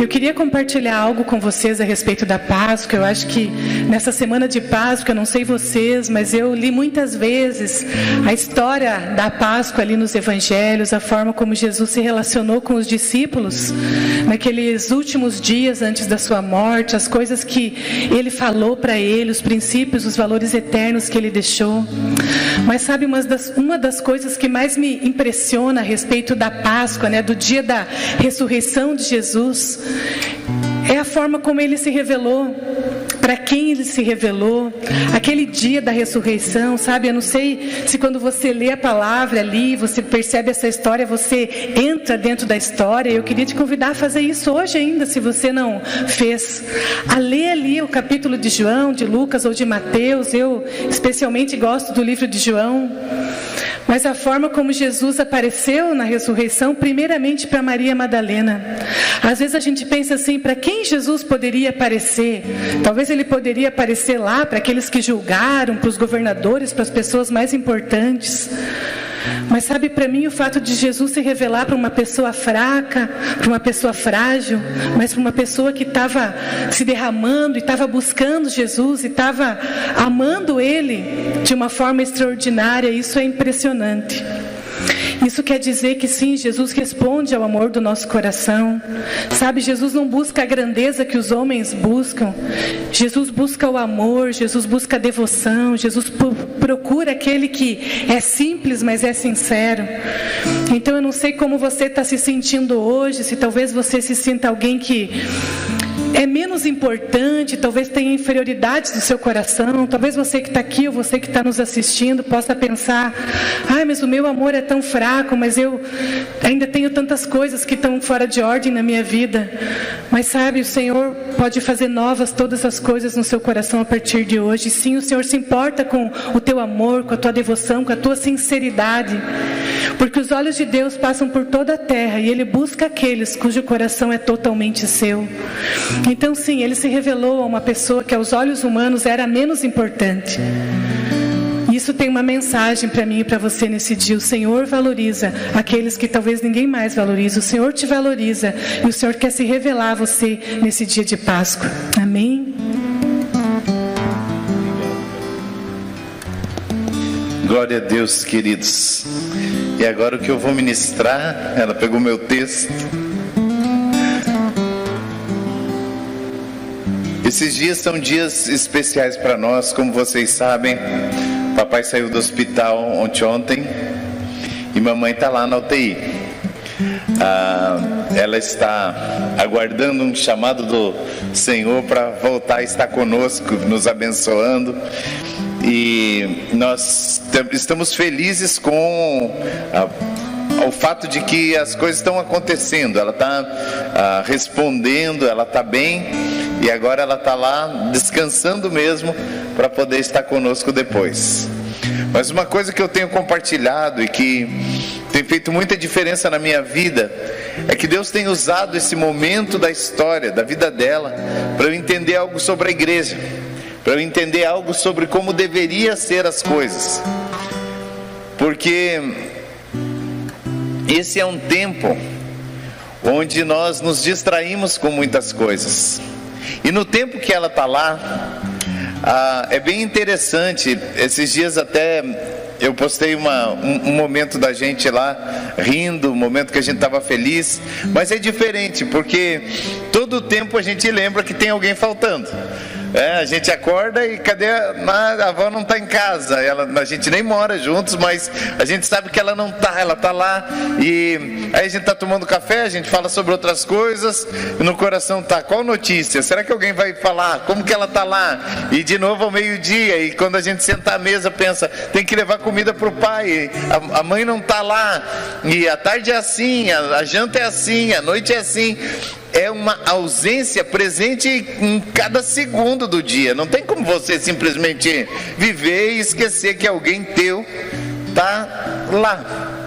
Eu queria compartilhar algo com vocês a respeito da Páscoa. Eu acho que nessa semana de Páscoa, eu não sei vocês, mas eu li muitas vezes a história da Páscoa ali nos Evangelhos, a forma como Jesus se relacionou com os discípulos naqueles últimos dias antes da sua morte, as coisas que ele falou para eles, os princípios, os valores eternos que ele deixou. Mas sabe, uma das coisas que mais me impressiona a respeito da Páscoa, né, do dia da ressurreição de Jesus, é a forma como ele se revelou, para quem ele se revelou, aquele dia da ressurreição, sabe? Eu não sei se quando você lê a palavra ali, você percebe essa história, você entra dentro da história. Eu queria te convidar a fazer isso hoje ainda, se você não fez, a ler ali o capítulo de João, de Lucas ou de Mateus. Eu especialmente gosto do livro de João. Mas a forma como Jesus apareceu na ressurreição, primeiramente para Maria Madalena. Às vezes a gente pensa assim, para quem Jesus poderia aparecer? Talvez ele poderia aparecer lá para aqueles que julgaram, para os governadores, para as pessoas mais importantes. Mas sabe, para mim o fato de Jesus se revelar para uma pessoa fraca, para uma pessoa frágil, mas para uma pessoa que estava se derramando e estava buscando Jesus e estava amando Ele de uma forma extraordinária, isso é impressionante. Isso quer dizer que sim, Jesus responde ao amor do nosso coração. Sabe, Jesus não busca a grandeza que os homens buscam. Jesus busca o amor, Jesus busca a devoção, Jesus procura aquele que é simples, mas é sincero. Então eu não sei como você está se sentindo hoje, se talvez você se sinta alguém que é menos importante, talvez tenha inferioridades do seu coração. Talvez você que está aqui ou você que está nos assistindo possa pensar: ai, mas o meu amor é tão fraco, mas eu ainda tenho tantas coisas que estão fora de ordem na minha vida. Mas sabe, o Senhor pode fazer novas todas as coisas no seu coração a partir de hoje. Sim, o Senhor se importa com o teu amor, com a tua devoção, com a tua sinceridade, porque os olhos de Deus passam por toda a terra e Ele busca aqueles cujo coração é totalmente seu. Então sim, Ele se revelou a uma pessoa que aos olhos humanos era menos importante. Isso tem uma mensagem para mim e para você nesse dia. O Senhor valoriza aqueles que talvez ninguém mais valoriza. O Senhor te valoriza e o Senhor quer se revelar a você nesse dia de Páscoa. Amém? Glória a Deus, queridos. E agora o que eu vou ministrar, ela pegou meu texto. Esses dias são dias especiais para nós, como vocês sabem. Papai saiu do hospital ontem e mamãe está lá na UTI. Ela está aguardando um chamado do Senhor para voltar a estar conosco, nos abençoando. E nós estamos felizes com o fato de que as coisas estão acontecendo. Ela está respondendo, ela está bem, e agora ela está lá descansando mesmo para poder estar conosco depois. Mas uma coisa que eu tenho compartilhado e que tem feito muita diferença na minha vida é que Deus tem usado esse momento da história, da vida dela, para eu entender algo sobre a igreja, para eu entender algo sobre como deveria ser as coisas. Porque esse é um tempo onde nós nos distraímos com muitas coisas. E no tempo que ela está lá, é bem interessante. Esses dias até eu postei um momento da gente lá rindo, um momento que a gente estava feliz. Mas é diferente, porque todo o tempo a gente lembra que tem alguém faltando. A gente acorda e cadê a avó? Não está em casa. A gente nem mora juntos, mas a gente sabe que ela não está, ela está lá. E aí a gente está tomando café, a gente fala sobre outras coisas, e no coração está: qual notícia? Será que alguém vai falar? Como que ela está lá? E de novo ao meio-dia, e quando a gente senta à mesa, pensa: tem que levar comida para o pai, a mãe não está lá, e a tarde é assim, a janta é assim, a noite é assim. É uma ausência presente em cada segundo do dia. Não tem como você simplesmente viver e esquecer que alguém teu está lá.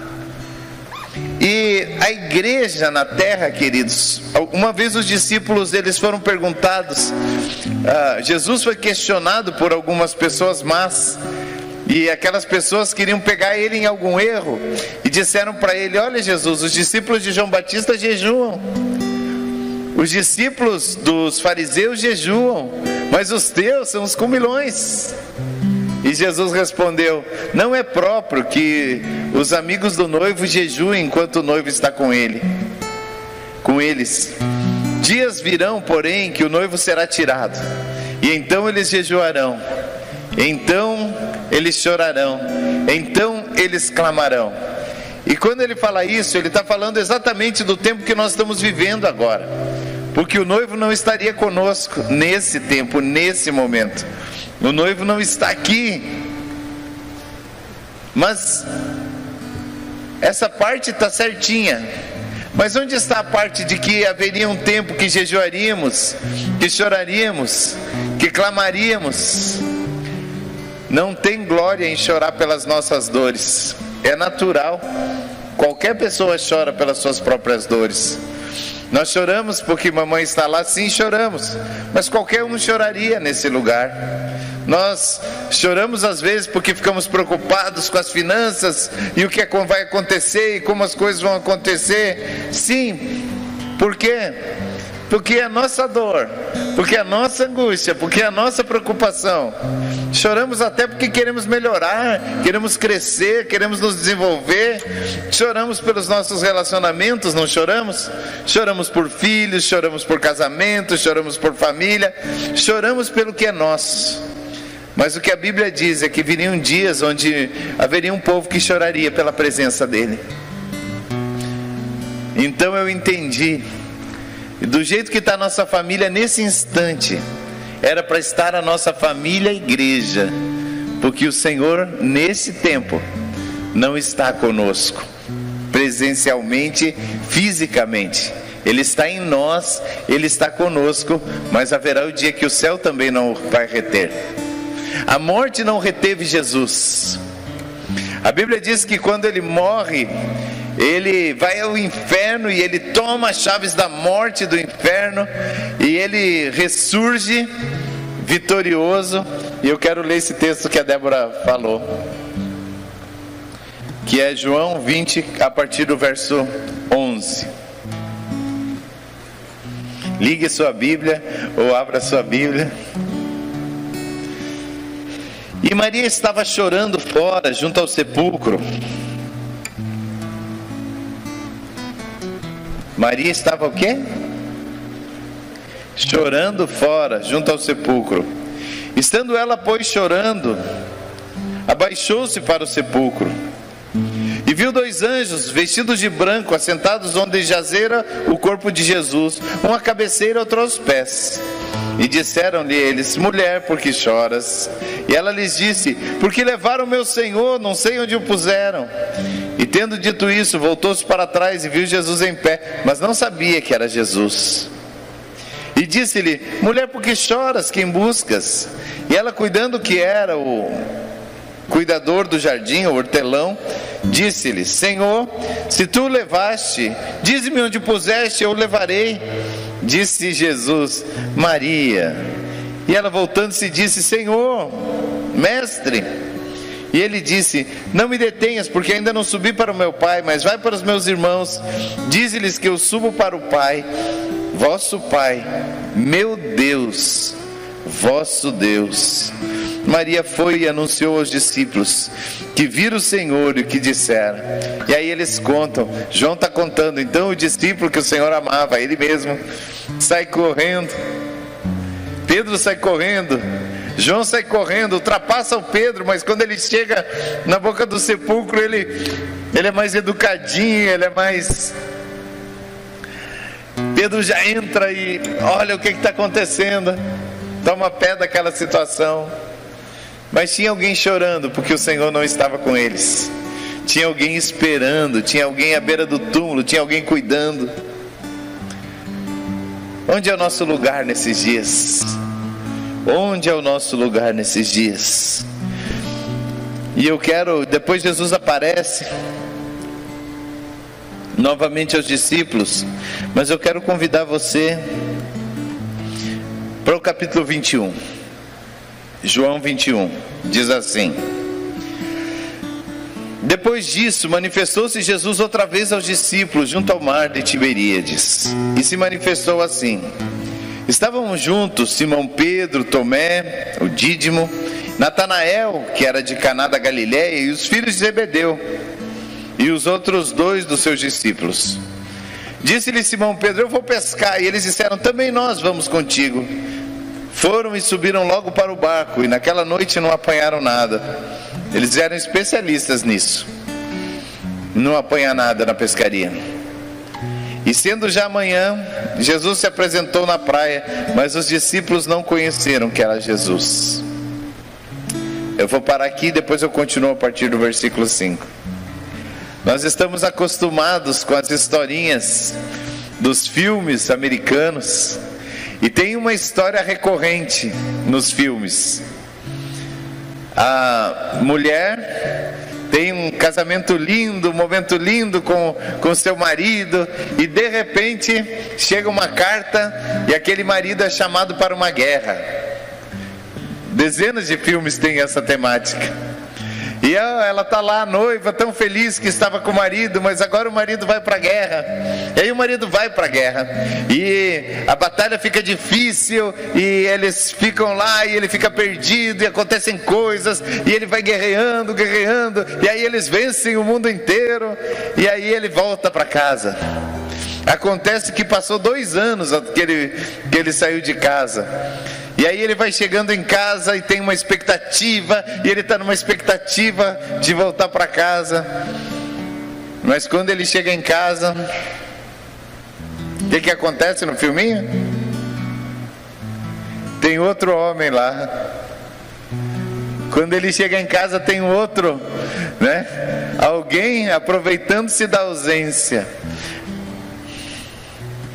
E a igreja na terra, queridos, uma vez os discípulos, eles foram perguntados, Jesus foi questionado por algumas pessoas más, e aquelas pessoas queriam pegar ele em algum erro, e disseram para ele: olha Jesus, os discípulos de João Batista jejuam, Os discípulos dos fariseus jejuam, mas os teus são os comilões. E Jesus respondeu: não é próprio que os amigos do noivo jejuem enquanto o noivo está com eles. Dias virão, porém, que o noivo será tirado, e então eles jejuarão, então eles chorarão, então eles clamarão. E quando ele fala isso, ele está falando exatamente do tempo que nós estamos vivendo agora, porque o noivo não estaria conosco nesse tempo, nesse momento. O noivo não está aqui. Mas essa parte está certinha. Mas onde está a parte de que haveria um tempo que jejuaríamos, que choraríamos, que clamaríamos? Não tem glória em chorar pelas nossas dores. É natural. Qualquer pessoa chora pelas suas próprias dores. Nós choramos porque mamãe está lá, sim, choramos. Mas qualquer um choraria nesse lugar. Nós choramos às vezes porque ficamos preocupados com as finanças e o que vai acontecer e como as coisas vão acontecer. Sim, por quê? Porque é a nossa dor, porque é a nossa angústia, porque é a nossa preocupação. Choramos até porque queremos melhorar, queremos crescer, queremos nos desenvolver. Choramos pelos nossos relacionamentos, não choramos? Choramos por filhos, choramos por casamento, choramos por família, choramos pelo que é nosso. Mas o que a Bíblia diz é que viriam dias onde haveria um povo que choraria pela presença dele. Então eu entendi, e do jeito que está a nossa família nesse instante, era para estar a nossa família igreja, porque o Senhor nesse tempo não está conosco, presencialmente, fisicamente. Ele está em nós, Ele está conosco, mas haverá o dia que o céu também não vai reter. A morte não reteve Jesus. A Bíblia diz que quando Ele morre, Ele vai ao inferno e Ele toma as chaves da morte do inferno, e Ele ressurge vitorioso. E eu quero ler esse texto que a Débora falou, que é João 20, a partir do verso 11. Ligue sua Bíblia ou abra sua Bíblia. E Maria estava chorando fora, junto ao sepulcro. Maria estava o quê? Chorando fora, junto ao sepulcro. Estando ela, pois, chorando, abaixou-se para o sepulcro. E viu 2 anjos, vestidos de branco, assentados onde jazera o corpo de Jesus, um à cabeceira, outro aos pés. E disseram-lhe eles: mulher, por que choras? E ela lhes disse: porque levaram meu Senhor, não sei onde o puseram. E tendo dito isso, voltou-se para trás e viu Jesus em pé, mas não sabia que era Jesus. E disse-lhe: mulher, por que choras? Quem buscas? E ela, cuidando que era o cuidador do jardim, o hortelão, disse-lhe: Senhor, se tu o levaste, dize-me onde o puseste, eu o levarei. Disse Jesus: Maria. E ela, voltando-se, disse: Senhor, mestre. E ele disse: não me detenhas, porque ainda não subi para o meu Pai, mas vai para os meus irmãos, dize-lhes que eu subo para o Pai, vosso Pai, meu Deus, vosso Deus. Maria foi e anunciou aos discípulos que viram o Senhor e o que disseram. E aí eles contam, João está contando. Então o discípulo que o Senhor amava, ele mesmo, sai correndo. Pedro sai correndo, João sai correndo, ultrapassa o Pedro, mas quando ele chega na boca do sepulcro, ele é mais educadinho, ele é mais... Pedro já entra e olha o que está acontecendo, toma pé daquela situação. Mas tinha alguém chorando porque o Senhor não estava com eles. Tinha alguém esperando, tinha alguém à beira do túmulo, tinha alguém cuidando. Onde é o nosso lugar nesses dias? Onde é o nosso lugar nesses dias? E eu quero, depois Jesus aparece novamente aos discípulos, mas eu quero convidar você para o capítulo 21. João 21, diz assim: Depois disso, manifestou-se Jesus outra vez aos discípulos junto ao mar de Tiberíades, e se manifestou assim: estavam juntos Simão Pedro, Tomé, o Dídimo, Natanael, que era de Caná da Galiléia, e os filhos de Zebedeu, e os outros 2 dos seus discípulos. Disse-lhe Simão Pedro: eu vou pescar. E eles disseram: também nós vamos contigo. Foram e subiram logo para o barco, e naquela noite não apanharam nada. Eles eram especialistas nisso, não apanhar nada na pescaria. E sendo já amanhã, Jesus se apresentou na praia, mas os discípulos não conheceram que era Jesus. Eu vou parar aqui, depois eu continuo a partir do versículo 5. Nós estamos acostumados com as historinhas dos filmes americanos, e tem uma história recorrente nos filmes. A mulher tem um casamento lindo, um momento lindo com seu marido, e de repente chega uma carta e aquele marido é chamado para uma guerra. Dezenas de filmes têm essa temática. E ela está lá, noiva, tão feliz que estava com o marido, mas agora o marido vai para a guerra. E aí o marido vai para a guerra, e a batalha fica difícil, e eles ficam lá, e ele fica perdido, e acontecem coisas, e ele vai guerreando, e aí eles vencem o mundo inteiro, e aí ele volta para casa. Acontece que passou 2 anos que ele saiu de casa. E aí ele vai chegando em casa e tem uma expectativa, e ele está numa expectativa de voltar para casa. Mas quando ele chega em casa, o que acontece no filminho? Tem outro homem lá. Quando ele chega em casa tem outro, né? Alguém aproveitando-se da ausência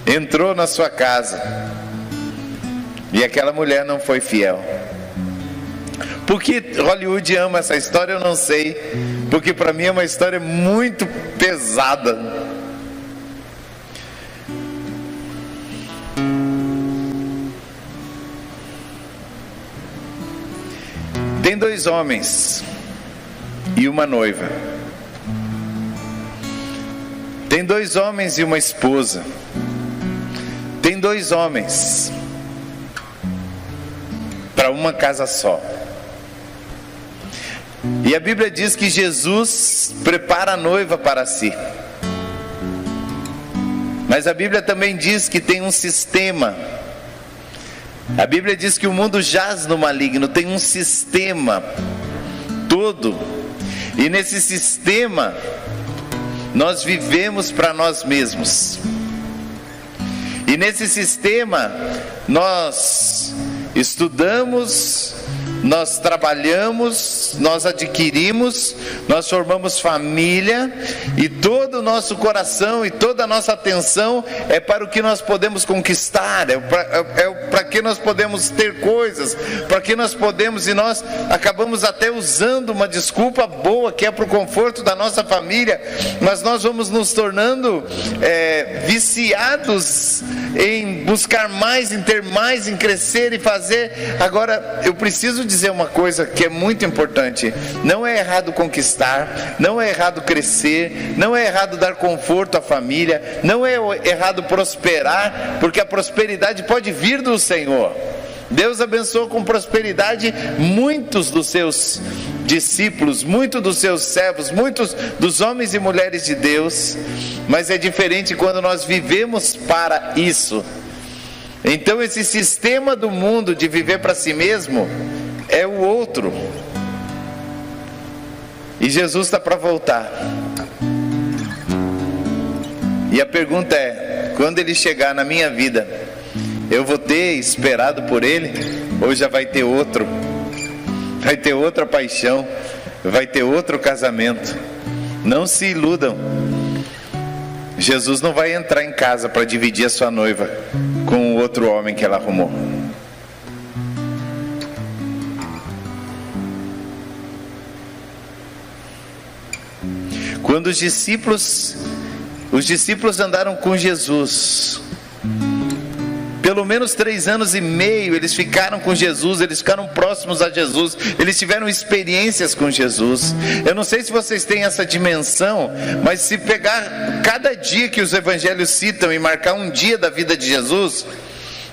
entrou na sua casa. E aquela mulher não foi fiel. Por que Hollywood ama essa história, eu não sei. Porque para mim é uma história muito pesada. Tem 2 homens e uma noiva. Tem 2 homens e uma esposa. Tem 2 homens para uma casa só. E a Bíblia diz que Jesus prepara a noiva para si. Mas a Bíblia também diz que tem um sistema. A Bíblia diz que o mundo jaz no maligno, tem um sistema todo. E nesse sistema nós vivemos para nós mesmos. E nesse sistema nós estudamos, nós trabalhamos, nós adquirimos, nós formamos família, e todo o nosso coração e toda a nossa atenção é para o que nós podemos conquistar, é para que nós podemos ter coisas, para que nós podemos, e nós acabamos até usando uma desculpa boa, que é para o conforto da nossa família, mas nós vamos nos tornando viciados em buscar mais, em ter mais, em crescer e fazer. Agora, eu preciso dizer uma coisa que é muito importante: não é errado conquistar, não é errado crescer, não é errado dar conforto à família, não é errado prosperar, porque a prosperidade pode vir do Senhor. Deus abençoou com prosperidade muitos dos seus discípulos, muitos dos seus servos, muitos dos homens e mulheres de Deus, mas é diferente quando nós vivemos para isso. Então esse sistema do mundo de viver para si mesmo é o outro. E Jesus está para voltar. E a pergunta é: quando Ele chegar na minha vida, eu vou ter esperado por Ele? Ou já vai ter outro? Vai ter outra paixão? Vai ter outro casamento? Não se iludam. Jesus não vai entrar em casa para dividir a sua noiva com o outro homem que ela arrumou. Quando os discípulos andaram com Jesus pelo menos 3 anos e meio, eles ficaram com Jesus, eles ficaram próximos a Jesus, eles tiveram experiências com Jesus. Eu não sei se vocês têm essa dimensão, mas se pegar cada dia que os evangelhos citam e marcar um dia da vida de Jesus,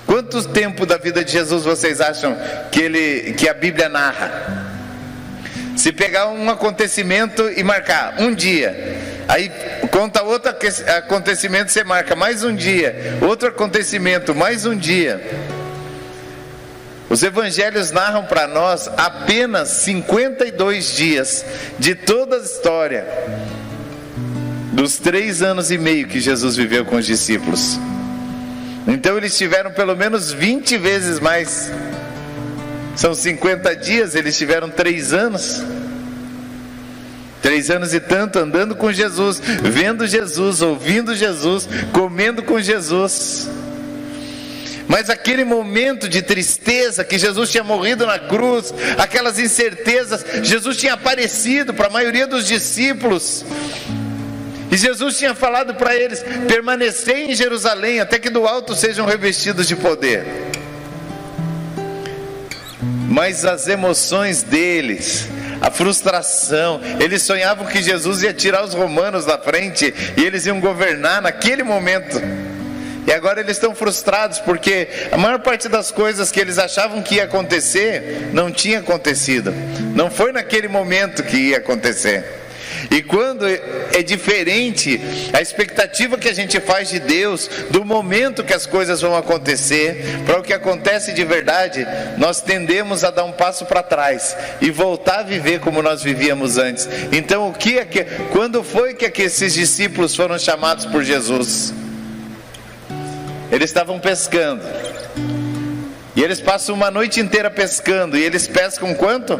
quanto tempo da vida de Jesus vocês acham que a Bíblia narra? Se pegar um acontecimento e marcar um dia, aí conta outro acontecimento, você marca mais um dia, outro acontecimento, mais um dia. Os evangelhos narram para nós apenas 52 dias de toda a história dos 3 anos e meio que Jesus viveu com os discípulos. Então eles tiveram pelo menos 20 vezes mais. São 50 dias, eles tiveram 3 anos. 3 anos e tanto andando com Jesus, vendo Jesus, ouvindo Jesus, comendo com Jesus. Mas aquele momento de tristeza, que Jesus tinha morrido na cruz, aquelas incertezas, Jesus tinha aparecido para a maioria dos discípulos, e Jesus tinha falado para eles: permanecei em Jerusalém, até que do alto sejam revestidos de poder. Mas as emoções deles, a frustração, eles sonhavam que Jesus ia tirar os romanos da frente e eles iam governar naquele momento. E agora eles estão frustrados porque a maior parte das coisas que eles achavam que ia acontecer não tinha acontecido. Não foi naquele momento que ia acontecer. E quando é diferente a expectativa que a gente faz de Deus, do momento que as coisas vão acontecer, para o que acontece de verdade, nós tendemos a dar um passo para trás e voltar a viver como nós vivíamos antes. Então quando foi que esses discípulos foram chamados por Jesus? Eles estavam pescando, e eles passam uma noite inteira pescando, e eles pescam quanto?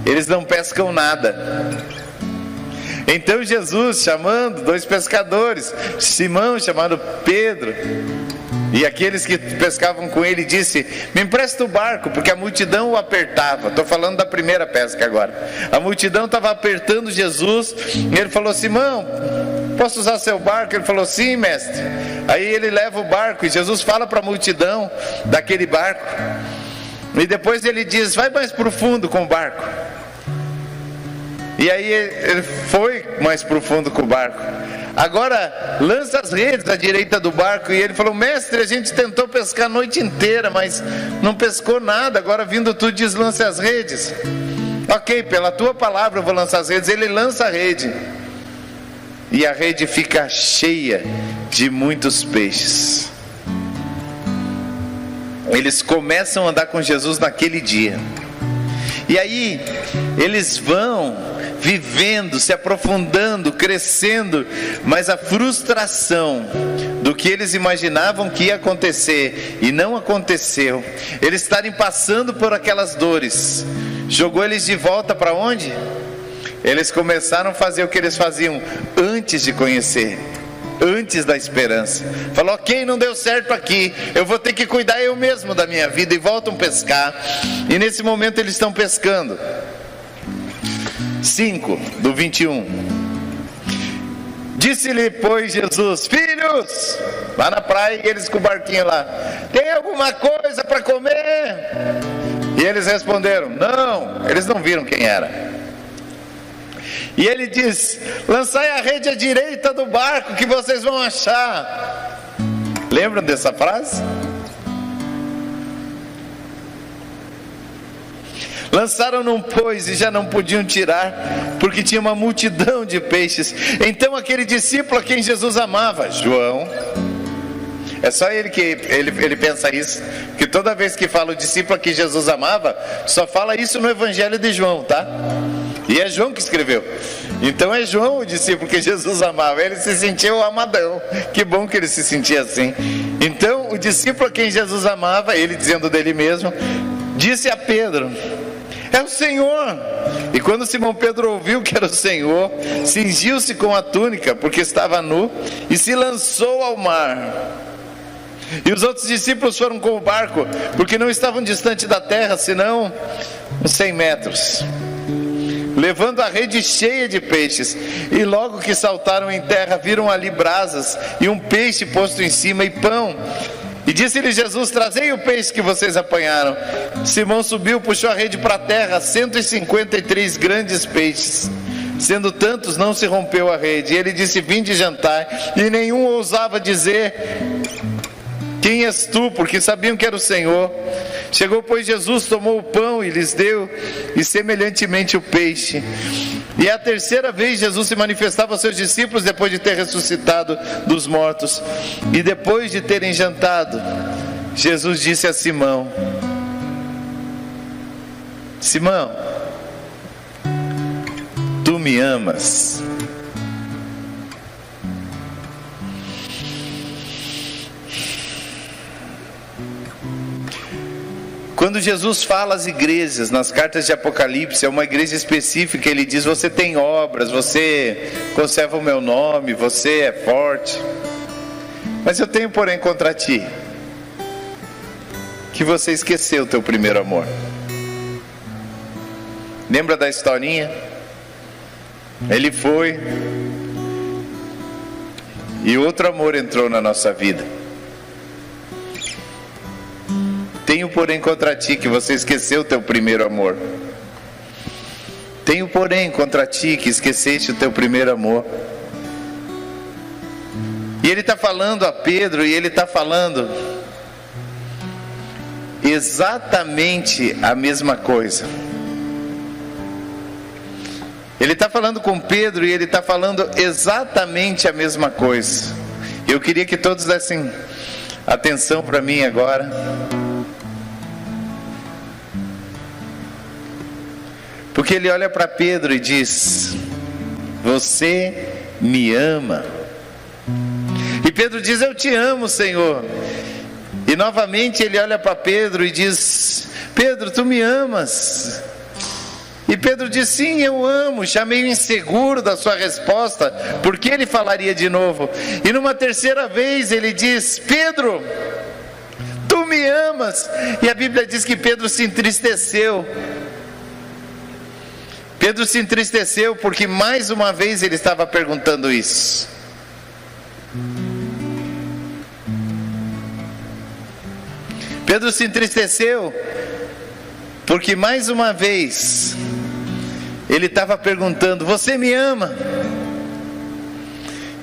Eles não pescam nada. Então Jesus, chamando 2 pescadores, Simão, chamado Pedro, e aqueles que pescavam com ele, disse: me empresta o barco, porque a multidão o apertava. Estou falando da primeira pesca agora. A multidão estava apertando Jesus, e ele falou: Simão, posso usar seu barco? Ele falou: sim, mestre. Aí ele leva o barco, e Jesus fala para a multidão daquele barco, e depois ele diz: vai mais profundo com o barco. E aí ele foi mais profundo com o barco. Agora lança as redes à direita do barco. E ele falou: mestre, a gente tentou pescar a noite inteira, mas não pescou nada. Agora vindo tu diz: lance as redes. Ok, pela tua palavra eu vou lançar as redes. Ele lança a rede, e a rede fica cheia de muitos peixes. Eles começam a andar com Jesus naquele dia. E aí eles vão vivendo, se aprofundando, crescendo, mas a frustração do que eles imaginavam que ia acontecer e não aconteceu, eles estarem passando por aquelas dores, jogou eles de volta para onde? Eles começaram a fazer o que eles faziam antes de conhecer, antes da esperança. Falou: ok, não deu certo aqui, eu vou ter que cuidar eu mesmo da minha vida, e voltam a pescar. E nesse momento eles estão pescando. 5 do 21. Disse-lhe, pois, Jesus: filhos, lá na praia, e eles com o barquinho lá: tem alguma coisa para comer? E eles responderam: não. Eles não viram quem era. E ele diz: lançai a rede à direita do barco, que vocês vão achar. Lembram dessa frase? Lançaram-no, pois, e já não podiam tirar, porque tinha uma multidão de peixes. Então aquele discípulo a quem Jesus amava, João, é só ele que ele pensa isso, que toda vez que fala o discípulo a quem Jesus amava, só fala isso no Evangelho de João, tá? E é João que escreveu. Então é João o discípulo que Jesus amava. Ele se sentiu amadão. Que bom que ele se sentia assim. Então o discípulo a quem Jesus amava, ele dizendo dele mesmo, disse a Pedro: é o Senhor. E quando Simão Pedro ouviu que era o Senhor, cingiu-se com a túnica, porque estava nu, e se lançou ao mar. E os outros discípulos foram com o barco, porque não estavam distante da terra, senão uns 100 metros. levando a rede cheia de peixes. E logo que saltaram em terra, viram ali brasas e um peixe posto em cima e pão. E disse-lhe Jesus: trazei o peixe que vocês apanharam. Simão subiu, puxou a rede para a terra, 153 grandes peixes. Sendo tantos, não se rompeu a rede. E ele disse: vinde jantar. E nenhum ousava dizer: quem és tu? Porque sabiam que era o Senhor. Chegou, pois, Jesus, tomou o pão e lhes deu, e semelhantemente o peixe. E a terceira vez Jesus se manifestava aos seus discípulos, depois de ter ressuscitado dos mortos. E depois de terem jantado, Jesus disse a Simão: Simão, tu me amas? Quando Jesus fala às igrejas, nas cartas de Apocalipse, é uma igreja específica, ele diz: você tem obras, você conserva o meu nome, você é forte. Mas eu tenho, porém, contra ti, que você esqueceu o teu primeiro amor. Lembra da historinha? Ele foi, e outro amor entrou na nossa vida. Tenho, porém, contra ti que você esqueceu o teu primeiro amor. Tenho, porém, contra ti que esqueceste o teu primeiro amor. E ele está falando a Pedro, e ele está falando exatamente a mesma coisa. Ele está falando com Pedro e ele está falando exatamente a mesma coisa. Eu queria que todos dessem atenção para mim agora. Porque ele olha para Pedro e diz: você me ama? E Pedro diz: eu te amo, Senhor. E novamente ele olha para Pedro e diz: Pedro, tu me amas? E Pedro diz: sim, eu amo. Já meio inseguro da sua resposta, porque ele falaria de novo. E numa terceira vez ele diz: Pedro, tu me amas? E a Bíblia diz que Pedro se entristeceu. Pedro se entristeceu porque mais uma vez ele estava perguntando isso. Pedro se entristeceu porque mais uma vez ele estava perguntando: você me ama?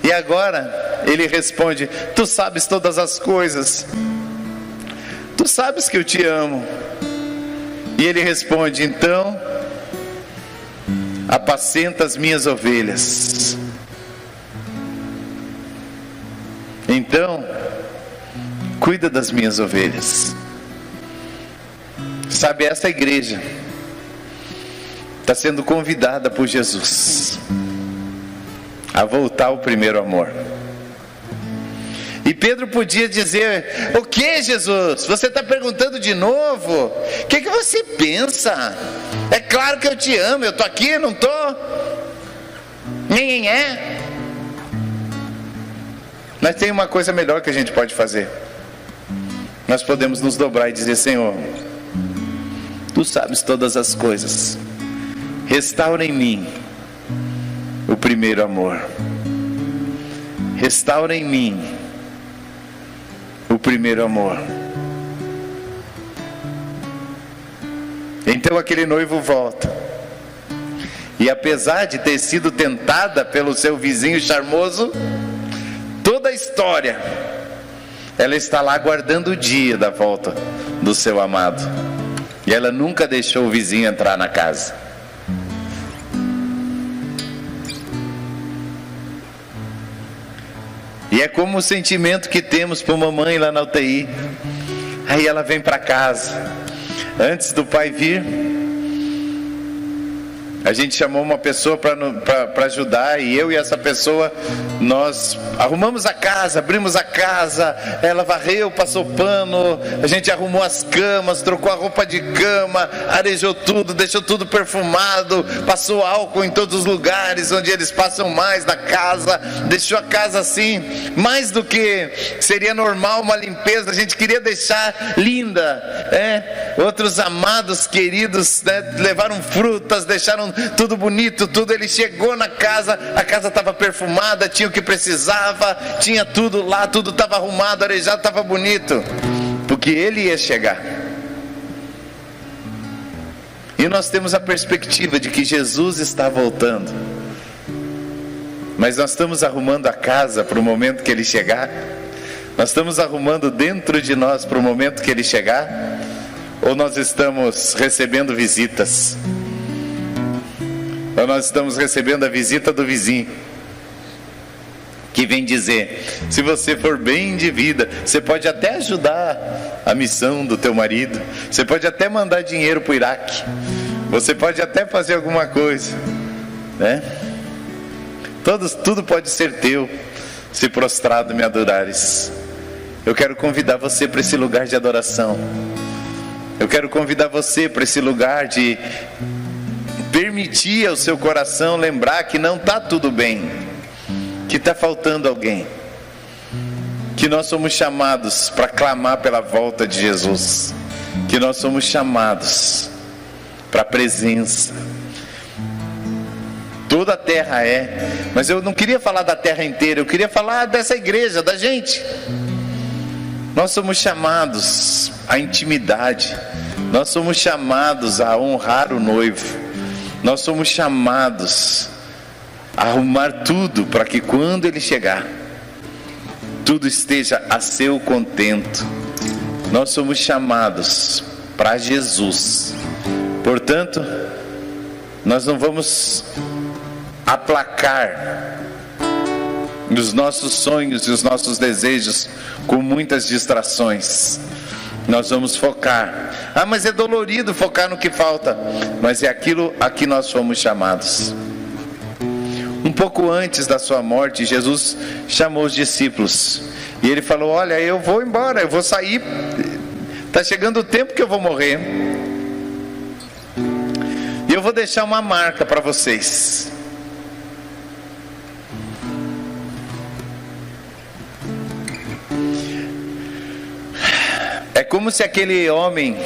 E agora ele responde: tu sabes todas as coisas, tu sabes que eu te amo. E ele responde: então apacenta as minhas ovelhas. Então cuida das minhas ovelhas. Sabe, essa igreja está sendo convidada por Jesus a voltar ao primeiro amor. E Pedro podia dizer: o que, Jesus? Você está perguntando de novo? O que você pensa? É claro que eu te amo, eu estou aqui, não estou? Nem é. Mas tem uma coisa melhor que a gente pode fazer. Nós podemos nos dobrar e dizer: Senhor, tu sabes todas as coisas, restaura em mim o primeiro amor. Restaura em mim o primeiro amor. Então aquele noivo volta, e apesar de ter sido tentada pelo seu vizinho charmoso, toda a história, ela está lá aguardando o dia da volta do seu amado. E ela nunca deixou o vizinho entrar na casa. E é como o sentimento que temos por mamãe lá na UTI. Aí ela vem para casa. Antes do pai vir, a gente chamou uma pessoa para ajudar, e eu e essa pessoa, nós arrumamos a casa, abrimos a casa, ela varreu, passou pano, a gente arrumou as camas, trocou a roupa de cama, arejou tudo, deixou tudo perfumado, passou álcool em todos os lugares onde eles passam mais na casa, deixou a casa assim, mais do que seria normal uma limpeza, a gente queria deixar linda, outros amados, queridos, né, levaram frutas, deixaram tudo bonito, tudo. Ele chegou na casa, a casa estava perfumada, tinha o que precisava, tinha tudo lá, tudo estava arrumado, arejado, estava bonito, porque ele ia chegar. E nós temos a perspectiva de que Jesus está voltando, mas nós estamos arrumando a casa para o momento que ele chegar? Nós estamos arrumando dentro de nós para o momento que ele chegar? Ou nós estamos recebendo visitas? Ou nós estamos recebendo a visita do vizinho, que vem dizer: se você for bem de vida, você pode até ajudar a missão do teu marido, você pode até mandar dinheiro para o Iraque, você pode até fazer alguma coisa, né? Tudo pode ser teu, se prostrado me adorares. Eu quero convidar você para esse lugar de adoração. Eu quero convidar você para esse lugar de permitir ao seu coração lembrar que não está tudo bem, que está faltando alguém, que nós somos chamados para clamar pela volta de Jesus, que nós somos chamados para a presença. Toda a terra mas eu não queria falar da terra inteira, eu queria falar dessa igreja, da gente. Nós somos chamados à intimidade, nós somos chamados a honrar o noivo, nós somos chamados a arrumar tudo para que quando ele chegar, tudo esteja a seu contento. Nós somos chamados para Jesus. Portanto, nós não vamos aplacar os nossos sonhos e os nossos desejos com muitas distrações. Nós vamos focar. Mas é dolorido focar no que falta. Mas é aquilo a que nós fomos chamados. Um pouco antes da sua morte, Jesus chamou os discípulos e ele falou: olha, eu vou embora, eu vou sair, está chegando o tempo que eu vou morrer, e eu vou deixar uma marca para vocês. É como se aquele homem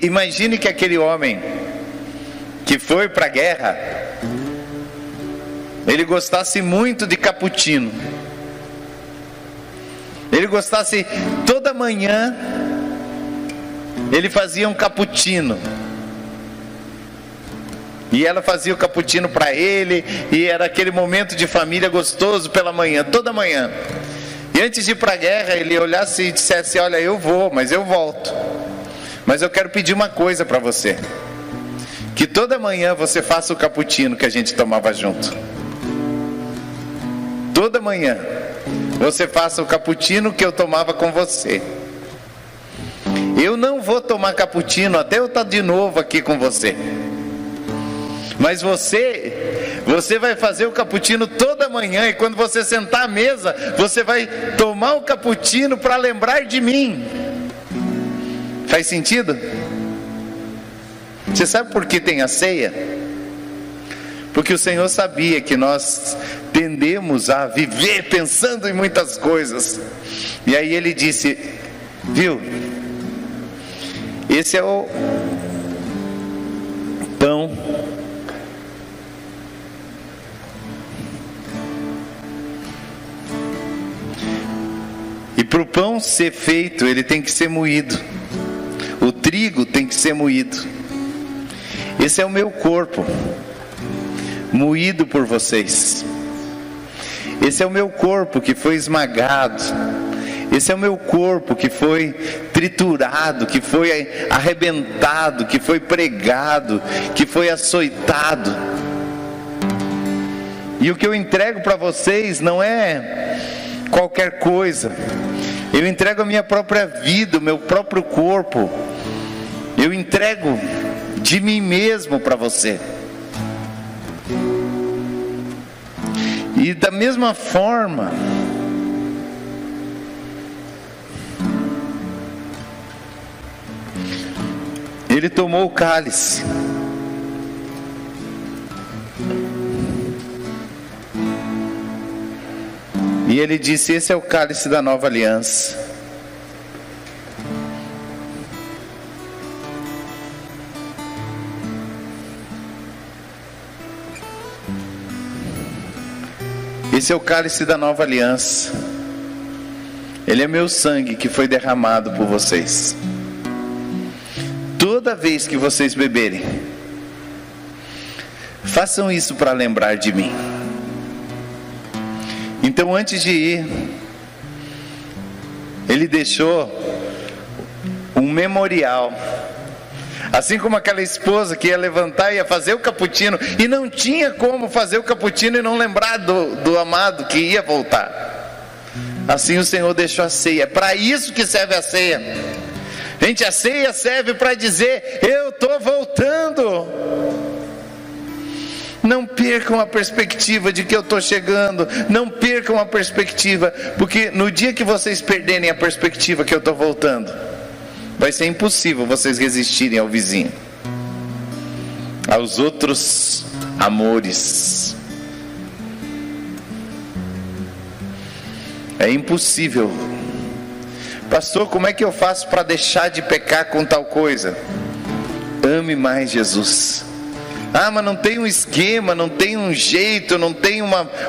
imagine que aquele homem que foi para a guerra, ele gostasse muito de cappuccino, ele gostasse, toda manhã ele fazia um cappuccino, e ela fazia o cappuccino para ele, e era aquele momento de família gostoso pela manhã, toda manhã. E antes de ir para a guerra, ele olhasse e dissesse: olha, eu vou, mas eu volto, mas eu quero pedir uma coisa para você, que toda manhã você faça o cappuccino que a gente tomava junto. Toda manhã você faça o cappuccino que eu tomava com você. Eu não vou tomar cappuccino até eu estar de novo aqui com você, mas você vai fazer o cappuccino toda manhã, e quando você sentar à mesa, você vai tomar o cappuccino para lembrar de mim. Faz sentido? Você sabe por que tem a ceia? Porque o Senhor sabia que nós tendemos a viver pensando em muitas coisas, e aí ele disse: viu, esse é o pão e para o pão ser feito, ele tem que ser moído, o trigo tem que ser moído. Esse é o meu corpo, moído por vocês. Esse é o meu corpo que foi esmagado. Esse é o meu corpo que foi triturado, que foi arrebentado, que foi pregado, que foi açoitado. E o que eu entrego para vocês não é qualquer coisa. Eu entrego a minha própria vida, o meu próprio corpo. Eu entrego de mim mesmo para você. E da mesma forma, ele tomou o cálice. E ele disse: esse é o cálice da nova aliança. Esse é o cálice da nova aliança. Ele é meu sangue que foi derramado por vocês. Toda vez que vocês beberem, façam isso para lembrar de mim. Então, antes de ir, ele deixou um memorial. Assim como aquela esposa que ia levantar e ia fazer o cappuccino, e não tinha como fazer o cappuccino e não lembrar do amado que ia voltar. Assim o Senhor deixou a ceia. É para isso que serve a ceia. Gente, a ceia serve para dizer: eu estou voltando. Não percam a perspectiva de que eu estou chegando. Não percam a perspectiva, porque no dia que vocês perderem a perspectiva que eu estou voltando, vai ser impossível vocês resistirem ao vizinho, aos outros amores. É impossível. Pastor, como é que eu faço para deixar de pecar com tal coisa? Ame mais Jesus. Ah, mas não tem um esquema, não tem um jeito, não tem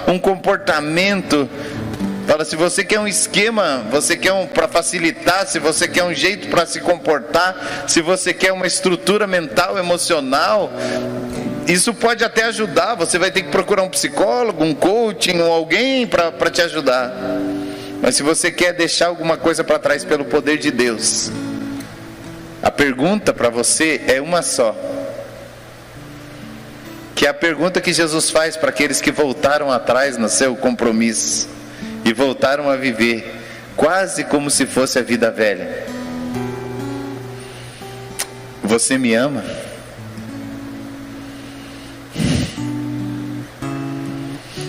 um comportamento. Fala, se você quer um esquema, você quer para facilitar, se você quer um jeito para se comportar, se você quer uma estrutura mental, emocional, isso pode até ajudar. Você vai ter que procurar um psicólogo, um coaching, ou alguém para te ajudar. Mas se você quer deixar alguma coisa para trás pelo poder de Deus, a pergunta para você é uma só, que é a pergunta que Jesus faz para aqueles que voltaram atrás no seu compromisso e voltaram a viver quase como se fosse a vida velha. Você me ama?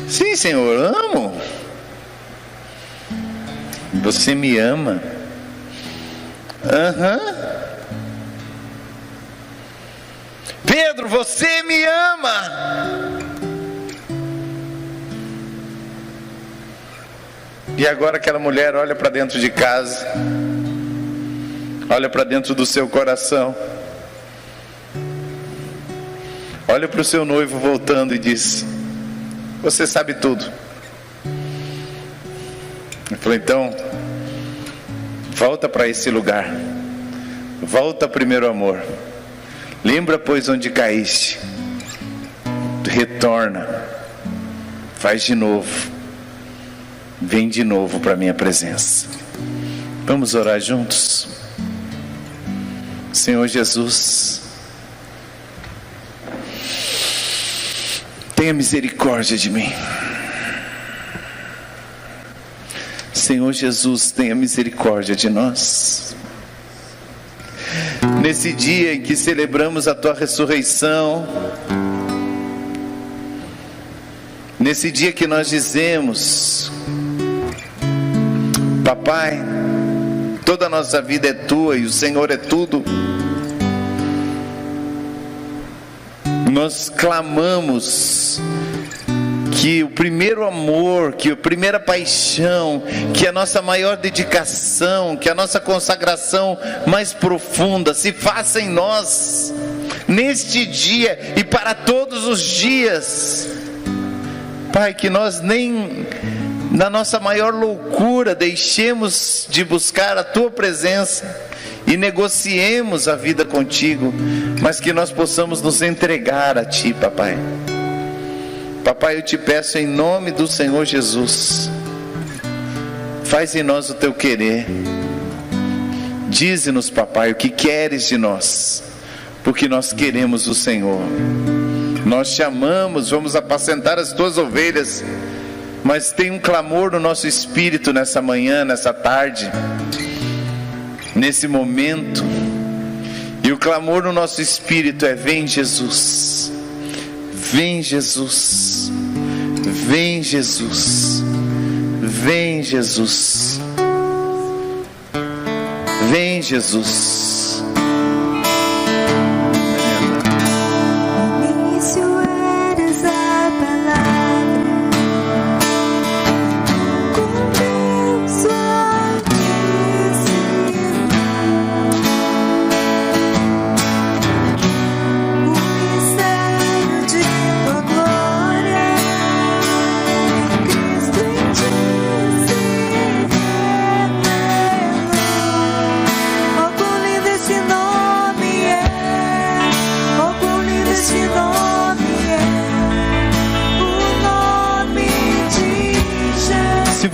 Sim, Senhor, amo. Você me ama? Pedro, você me ama? E agora aquela mulher olha para dentro de casa, olha para dentro do seu coração, olha para o seu noivo voltando e diz: você sabe tudo. Ele falou: então, volta para esse lugar, volta ao primeiro amor, lembra pois onde caíste, retorna, faz de novo, vem de novo para a minha presença. Vamos orar juntos? Senhor Jesus, tenha misericórdia de mim. Senhor Jesus, tenha misericórdia de nós. Nesse dia em que celebramos a Tua ressurreição, nesse dia que nós dizemos: Papai, toda a nossa vida é Tua e o Senhor é tudo, nós clamamos que o primeiro amor, que a primeira paixão, que a nossa maior dedicação, que a nossa consagração mais profunda se faça em nós, neste dia e para todos os dias. Pai, que nós nem na nossa maior loucura deixemos de buscar a Tua presença e negociemos a vida contigo, mas que nós possamos nos entregar a Ti, Papai. Papai, eu te peço em nome do Senhor Jesus, faz em nós o Teu querer. Dize-nos, Papai, o que queres de nós, porque nós queremos o Senhor. Nós te amamos, vamos apacentar as Tuas ovelhas, mas tem um clamor no nosso espírito nessa manhã, nessa tarde, nesse momento, e o clamor no nosso espírito é: vem Jesus, vem Jesus, vem Jesus, vem Jesus, vem Jesus.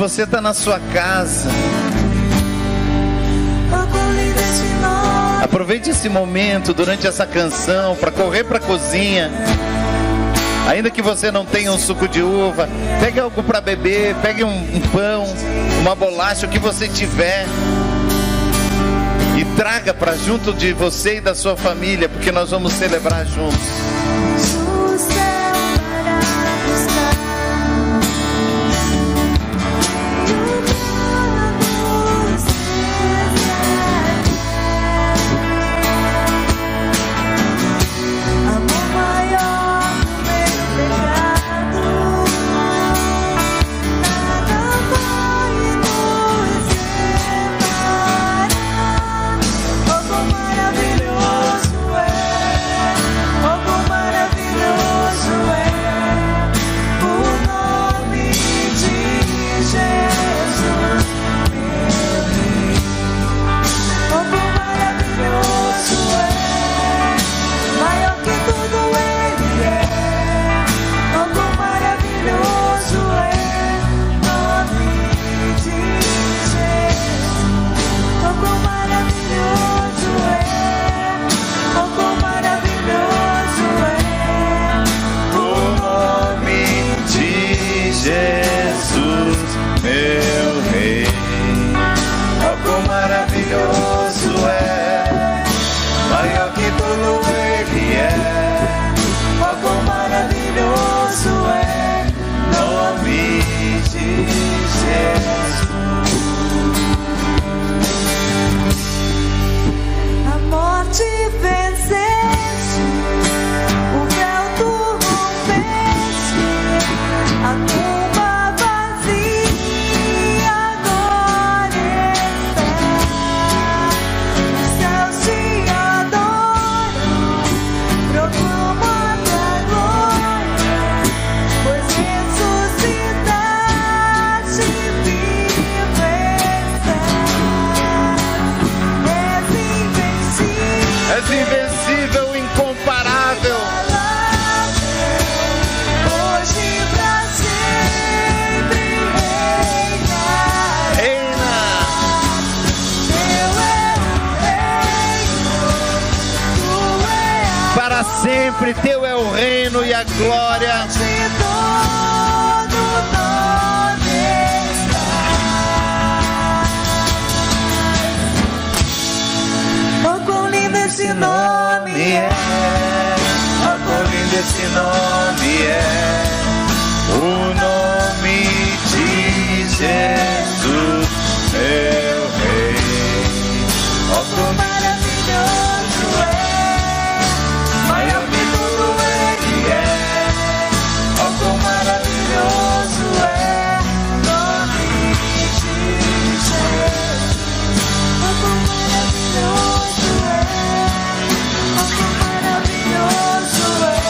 você está na sua casa, aproveite esse momento durante essa canção para correr para a cozinha. Ainda que você não tenha um suco de uva, pegue algo para beber, pegue um pão, uma bolacha, o que você tiver, e traga para junto de você e da sua família, porque nós vamos celebrar juntos. Sempre teu é o reino e a glória. Oh, quão lindo esse nome é. Oh, quão lindo esse nome é. O nome de Jesus, meu Rei. Oh, quão maravilhoso é. Maior que tudo Ele é. Oh, quão maravilhoso é o nome de Jesus. Oh, quão maravilhoso é. Oh, quão maravilhoso é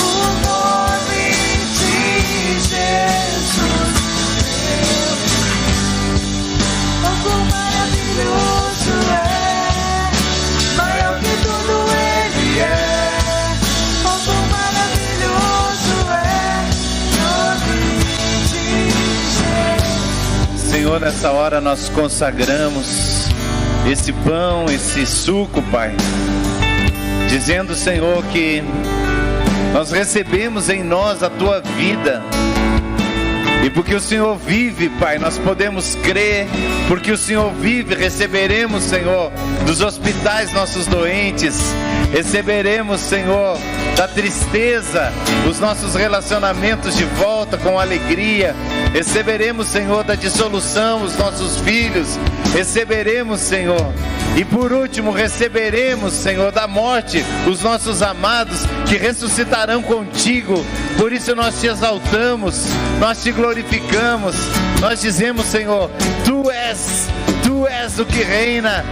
o nome de Jesus. Oh, quão maravilhoso é. Maior que tudo Ele é. Oh, quão maravilhoso é o nome de Jesus. Senhor, nessa hora nós consagramos esse pão, esse suco, Pai, dizendo, Senhor, que nós recebemos em nós a Tua vida, e porque o Senhor vive, Pai, nós podemos crer. Porque o Senhor vive, receberemos, Senhor, dos hospitais nossos doentes, receberemos, Senhor, da tristeza os nossos relacionamentos de volta com alegria, receberemos, Senhor, da dissolução os nossos filhos, receberemos, Senhor, e por último receberemos, Senhor, da morte os nossos amados que ressuscitarão contigo. Por isso nós te exaltamos, nós te glorificamos, nós dizemos, Senhor, Tu és o que reina,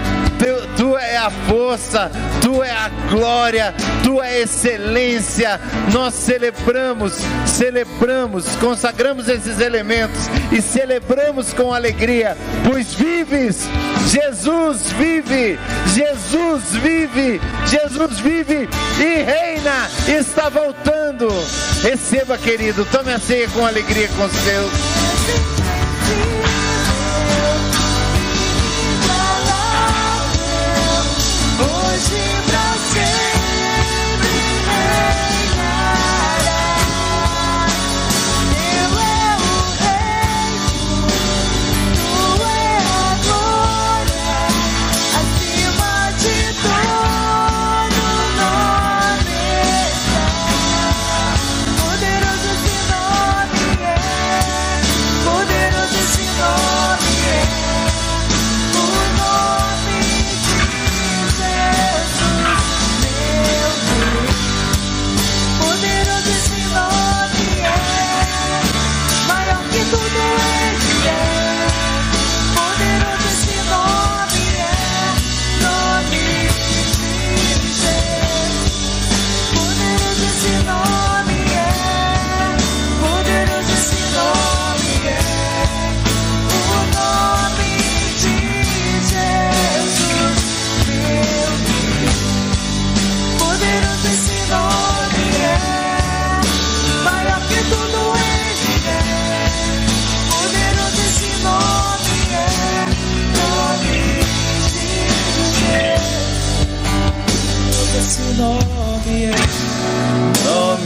Tu é a força, Tu é a glória, Tu é a excelência. Nós celebramos, consagramos esses elementos e celebramos com alegria, pois vives, Jesus vive, Jesus vive, Jesus vive e reina, está voltando. Receba, querido, tome a ceia com alegria com os seus.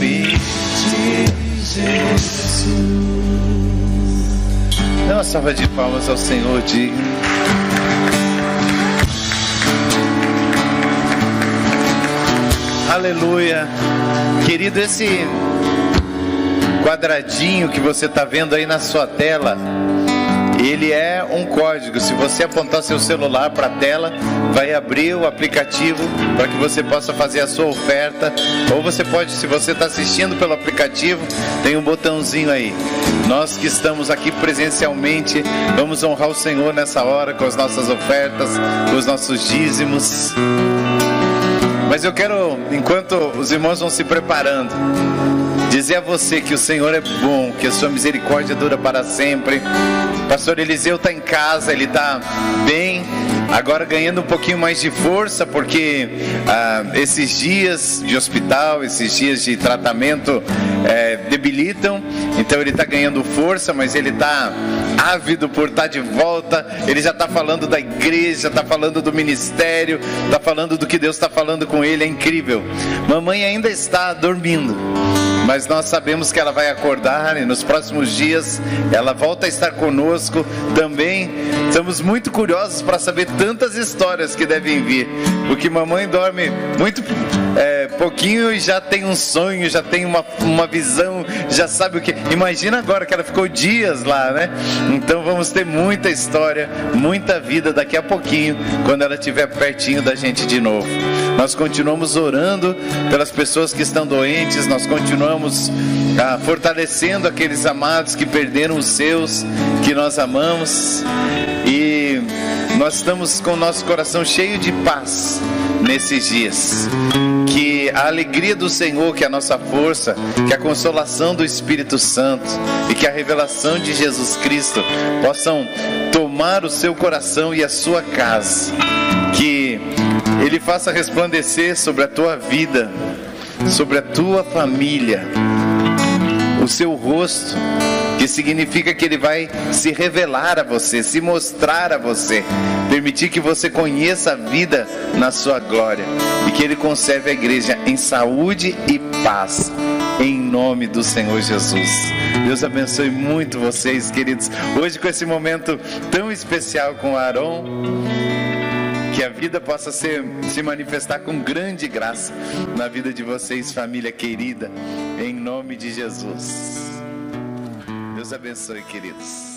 nome de Jesus. Dá uma salva de palmas ao Senhor, diga. Aleluia. Querido, esse quadradinho que você está vendo aí na sua tela, ele é um código. Se você apontar seu celular para a tela, vai abrir o aplicativo para que você possa fazer a sua oferta. Ou você pode, se você está assistindo pelo aplicativo, tem um botãozinho aí. Nós que estamos aqui presencialmente, vamos honrar o Senhor nessa hora com as nossas ofertas, com os nossos dízimos. Mas eu quero, enquanto os irmãos vão se preparando, dizer a você que o Senhor é bom, que a sua misericórdia dura para sempre. Pastor Eliseu está em casa, ele está bem, agora ganhando um pouquinho mais de força, porque esses dias de hospital, esses dias de tratamento debilitam. Então ele está ganhando força, mas ele está ávido por estar de volta. Ele já está falando da igreja, está falando do ministério, está falando do que Deus está falando com ele. É incrível. Mamãe ainda está dormindo, mas nós sabemos que ela vai acordar e nos próximos dias ela volta a estar conosco também. Estamos muito curiosos para saber tantas histórias que devem vir, porque mamãe dorme muito pouquinho e já tem um sonho, já tem uma visão, já sabe o que. Imagina agora que ela ficou dias lá, né? Então vamos ter muita história, muita vida daqui a pouquinho, quando ela estiver pertinho da gente de novo. Nós continuamos orando pelas pessoas que estão doentes, nós continuamos fortalecendo aqueles amados que perderam os seus, que nós amamos, e nós estamos com o nosso coração cheio de paz nesses dias. Que a alegria do Senhor, que é a nossa força, que a consolação do Espírito Santo e que a revelação de Jesus Cristo possam tomar o seu coração e a sua casa. Que Ele faça resplandecer sobre a tua vida, sobre a tua família, o seu rosto, que significa que Ele vai se revelar a você, se mostrar a você, permitir que você conheça a vida na sua glória, e que Ele conserve a igreja em saúde e paz, em nome do Senhor Jesus. Deus abençoe muito vocês, queridos, hoje com esse momento tão especial com Aaron. Que a vida possa se manifestar com grande graça na vida de vocês, família querida, em nome de Jesus. Deus abençoe, queridos.